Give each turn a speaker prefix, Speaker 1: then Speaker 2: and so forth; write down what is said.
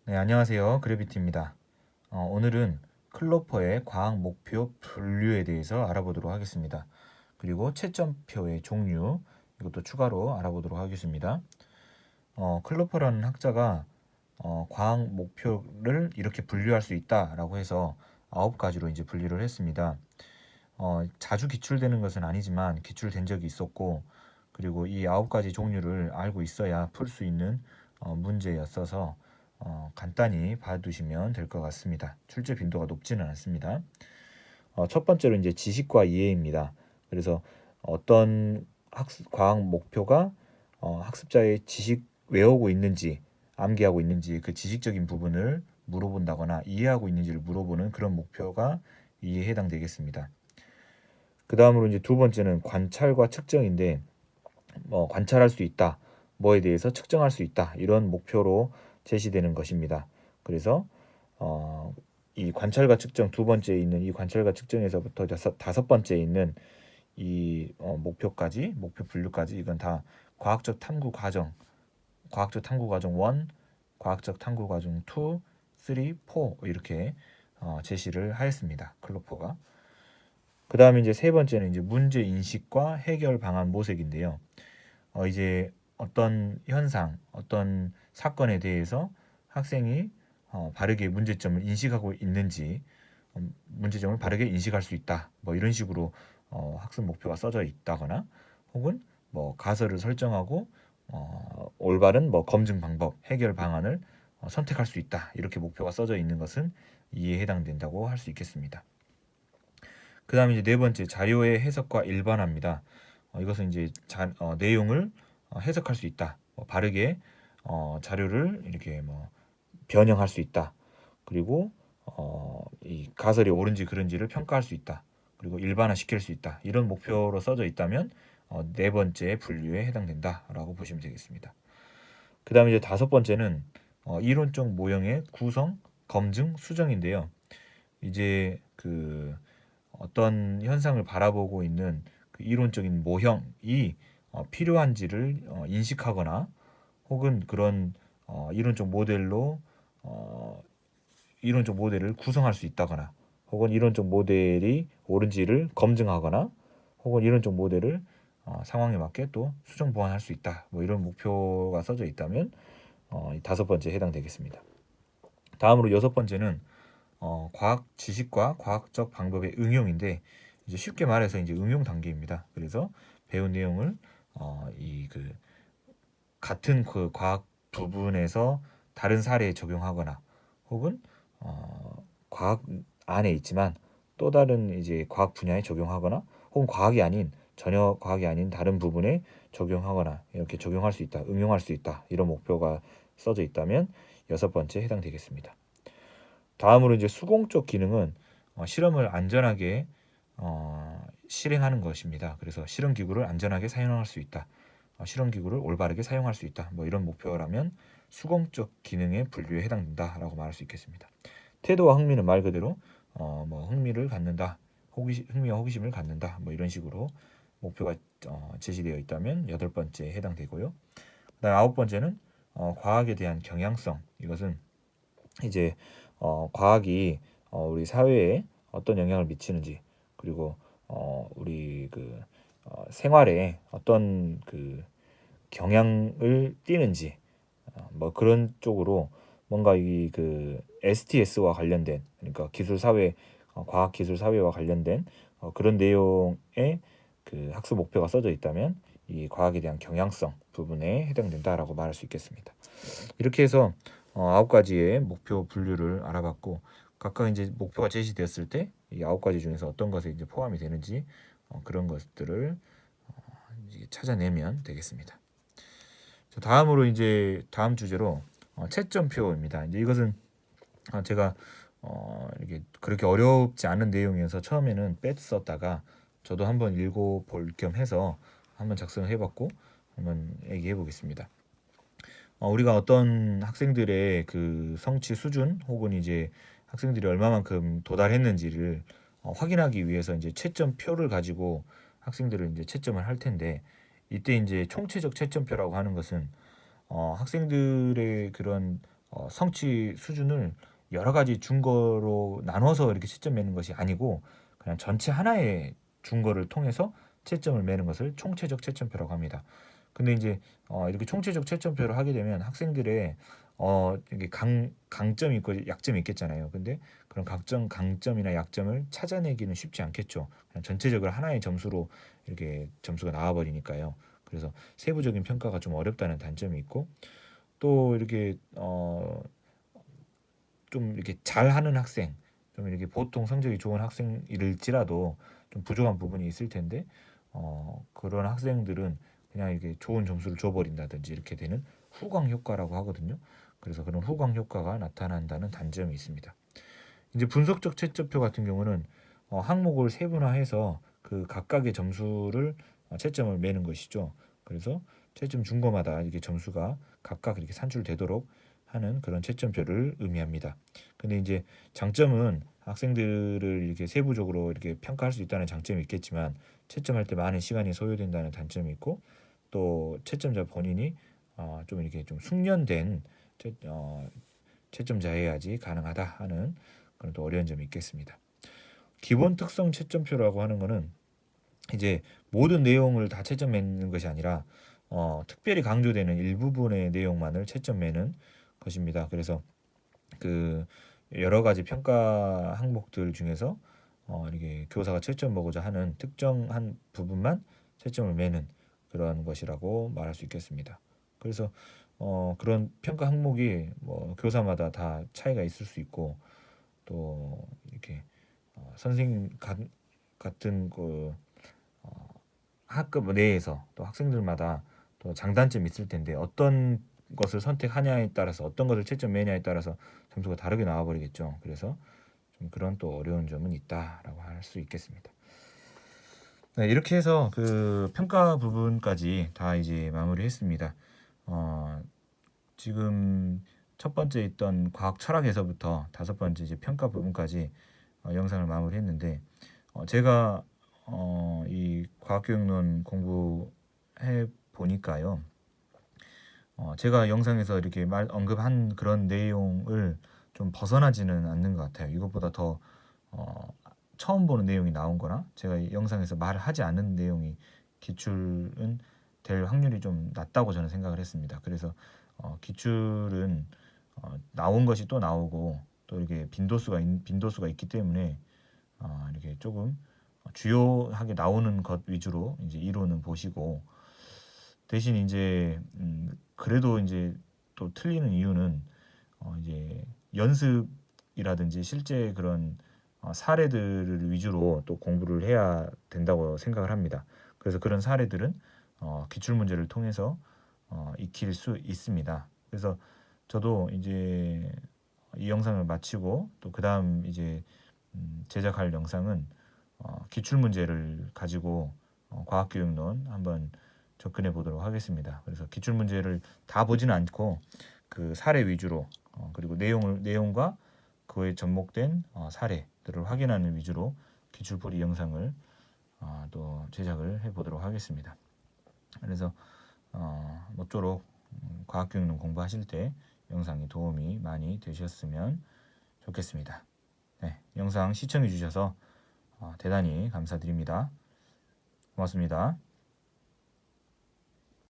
Speaker 1: 네, 안녕하세요. 그래비티입니다. 오늘은 클로퍼의 과학 목표 분류에 대해서 알아보도록 하겠습니다. 그리고 채점표의 종류, 이것도 추가로 알아보도록 하겠습니다. 클로퍼라는 학자가 과학 목표를 이렇게 분류할 수 있다라고 해서 9가지로 이제 분류를 했습니다. 자주 기출되는 것은 아니지만 기출된 적이 있었고, 그리고 이 9가지 종류를 알고 있어야 풀 수 있는 문제였어서 간단히 봐두시면 될 것 같습니다. 출제 빈도가 높지는 않습니다. 첫 번째로 이제 지식과 이해입니다. 그래서 어떤 과학 목표가 학습자의 지식 외우고 있는지 암기하고 있는지 그 지식적인 부분을 물어본다거나 이해하고 있는지를 물어보는 그런 목표가 이에 해당되겠습니다. 그 다음으로 이제 두 번째는 관찰과 측정인데 관찰할 수 있다, 뭐에 대해서 측정할 수 있다 이런 목표로 제시되는 것입니다. 그래서 이 관찰과 측정 두 번째에 있는 이 관찰과 측정에서부터 다섯 번째에 있는 이 목표까지 목표 분류까지 이건 다 과학적 탐구 과정, 과학적 탐구 과정 1, 과학적 탐구 과정 2, 3, 4 이렇게 제시를 하였습니다. 클로퍼가. 그 다음에 이제 세 번째는 이제 문제 인식과 해결 방안 모색인데요. 이제 어떤 현상, 어떤 사건에 대해서 학생이 바르게 문제점을 인식하고 있는지, 문제점을 바르게 인식할 수 있다. 뭐 이런 식으로 학습 목표가 써져 있다거나, 혹은 뭐 가설을 설정하고 올바른 뭐 검증 방법, 해결 방안을 선택할 수 있다. 이렇게 목표가 써져 있는 것은 이에 해당된다고 할 수 있겠습니다. 그 다음에 이제 네 번째 자료의 해석과 일반화입니다. 이것은 이제 내용을 해석할 수 있다. 바르게 자료를 이렇게 뭐 변형할 수 있다. 그리고 이 가설이 옳은지 그른지를 평가할 수 있다. 그리고 일반화 시킬 수 있다. 이런 목표로 써져 있다면 네 번째 분류에 해당된다라고 보시면 되겠습니다. 그 다음에 이제 다섯 번째는 이론적 모형의 구성, 검증, 수정인데요. 이제 그 어떤 현상을 바라보고 있는 그 이론적인 모형이 필요한지를 인식하거나 혹은 그런 이론적 모델로 어, 이론적 모델을 구성할 수 있다거나 혹은 이론적 모델이 옳은지를 검증하거나 혹은 이론적 모델을 상황에 맞게 또 수정 보완할 수 있다. 뭐 이런 목표가 써져 있다면 다섯 번째에 해당되겠습니다. 다음으로 여섯 번째는 과학 지식과 과학적 방법의 응용인데 이제 쉽게 말해서 이제 응용 단계입니다. 그래서 배운 내용을 이 그 같은 그 과학 부분에서 다른 사례에 적용하거나 혹은 과학 안에 있지만 또 다른 이제 과학 분야에 적용하거나 혹은 과학이 아닌 전혀 과학이 아닌 다른 부분에 적용하거나 이렇게 적용할 수 있다, 응용할 수 있다 이런 목표가 써져 있다면 여섯 번째에 해당되겠습니다. 다음으로 이제 수공적 기능은 실험을 안전하게 실행하는 것입니다. 그래서 실험 기구를 안전하게 사용할 수 있다. 실험 기구를 올바르게 사용할 수 있다. 뭐 이런 목표라면 수공적 기능의 분류에 해당된다라고 말할 수 있겠습니다. 태도와 흥미는 말 그대로 뭐 흥미를 갖는다, 흥미와 호기심을 갖는다, 뭐 이런 식으로 목표가 제시되어 있다면 여덟 번째에 해당되고요. 그다음 아홉 번째는 과학에 대한 경향성. 이것은 이제 과학이 우리 사회에 어떤 영향을 미치는지 그리고 우리 생활에 어떤 그 경향을 띠는지 뭐 그런 쪽으로 뭔가 이 STS와 관련된 그러니까 기술 사회 과학 기술 사회와 관련된 그런 내용의 그 학습 목표가 써져 있다면 이 과학에 대한 경향성 부분에 해당된다라고 말할 수 있겠습니다. 이렇게 해서 아홉 가지의 목표 분류를 알아봤고 각각 이제 목표가 제시되었을 때 이 아홉 가지 중에서 어떤 것에 이제 포함이 되는지 그런 것들을 이제 찾아내면 되겠습니다. 자, 다음으로 이제 다음 주제로 채점표입니다. 이제 이것은 제가 이렇게 그렇게 어렵지 않은 내용이어서 처음에는 뺐었다가 저도 한번 읽어볼 겸 해서 한번 작성을 해봤고 한번 얘기해 보겠습니다. 우리가 어떤 학생들의 그 성취 수준 혹은 이제 학생들이 얼마만큼 도달했는지를 확인하기 위해서 이제 채점표를 가지고 학생들을 이제 채점을 할 텐데 이때 이제 총체적 채점표라고 하는 것은 학생들의 그런 성취 수준을 여러 가지 준거로 나눠서 이렇게 채점 매는 것이 아니고 그냥 전체 하나의 준거를 통해서 채점을 매는 것을 총체적 채점표라고 합니다. 근데 이제 이렇게 총체적 채점표를 하게 되면 학생들의 이게 강점이 있고 약점이 있겠잖아요. 근데 그런 강점이나 약점을 찾아내기는 쉽지 않겠죠. 그냥 전체적으로 하나의 점수로 이렇게 점수가 나와 버리니까요. 그래서 세부적인 평가가 좀 어렵다는 단점이 있고 또 이렇게 좀 이렇게 잘하는 학생, 좀 이렇게 보통 성적이 좋은 학생일지라도 좀 부족한 부분이 있을 텐데 그런 학생들은 그냥 이렇게 좋은 점수를 줘버린다든지 이렇게 되는 후광 효과라고 하거든요. 그래서 그런 후광 효과가 나타난다는 단점이 있습니다. 이제 분석적 채점표 같은 경우는 항목을 세분화해서 그 각각의 점수를 채점을 매는 것이죠. 그래서 채점 준거마다 이게 점수가 각각 이렇게 산출되도록 하는 그런 채점표를 의미합니다. 근데 이제 장점은 학생들을 이렇게 세부적으로 이렇게 평가할 수 있다는 장점이 있겠지만 채점할 때 많은 시간이 소요된다는 단점이 있고 또 채점자 본인이 좀 이렇게 좀 숙련된 채점자여야지 가능하다 하는 그런 또 어려운 점이 있겠습니다. 기본 특성 채점표라고 하는 거는 이제 모든 내용을 다 채점 매는 것이 아니라 특별히 강조되는 일부분의 내용만을 채점 매는 것입니다. 그래서 그 여러 가지 평가 항목들 중에서 이렇게 교사가 채점 보고자 하는 특정한 부분만 채점을 매는 그런 것이라고 말할 수 있겠습니다. 그래서 그런 평가 항목이 뭐 교사마다 다 차이가 있을 수 있고 또 이렇게 선생님 같은 그 학급 내에서 또 학생들마다 또 장단점이 있을 텐데 어떤 것을 선택하냐에 따라서 어떤 것을 채점 매냐에 따라서 점수가 다르게 나와 버리겠죠. 그래서 좀 그런 또 어려운 점은 있다라고 할 수 있겠습니다. 네, 이렇게 해서 그 평가 부분까지 다 이제 마무리했습니다. 어, 지금 첫 번째 있던 과학 철학에서부터 다섯 번째 이제 평가 부분까지 영상을 마무리했는데 제가 이 과학교육론 공부해 보니까요. 제가 영상에서 이렇게 언급한 그런 내용을 좀 벗어나지는 않는 것 같아요. 이것보다 더 어, 처음 보는 내용이 나온 거나 제가 영상에서 말을 하지 않은 내용이 기출은 될 확률이 좀 낮다고 저는 생각을 했습니다. 그래서 기출은 나온 것이 또 나오고 또 이렇게 빈도수가 있기 때문에 이렇게 조금 주요하게 나오는 것 위주로 이제 이론은 보시고 대신 이제 그래도 이제 또 틀리는 이유는 이제 연습이라든지 실제 그런 사례들을 위주로 또 공부를 해야 된다고 생각을 합니다. 그래서 그런 사례들은 기출 문제를 통해서 익힐 수 있습니다. 그래서 저도 이제 이 영상을 마치고 또 그다음 이제 제작할 영상은 기출 문제를 가지고 과학교육론 한번 접근해 보도록 하겠습니다. 그래서 기출 문제를 다 보지는 않고 그 사례 위주로 그리고 내용과 그에 접목된 사례들을 확인하는 위주로 기출풀이 영상을 또 제작을 해 보도록 하겠습니다. 그래서 모쪼록 과학교육론 공부하실 때 영상이 도움이 많이 되셨으면 좋겠습니다. 네, 영상 시청해 주셔서 대단히 감사드립니다. 고맙습니다.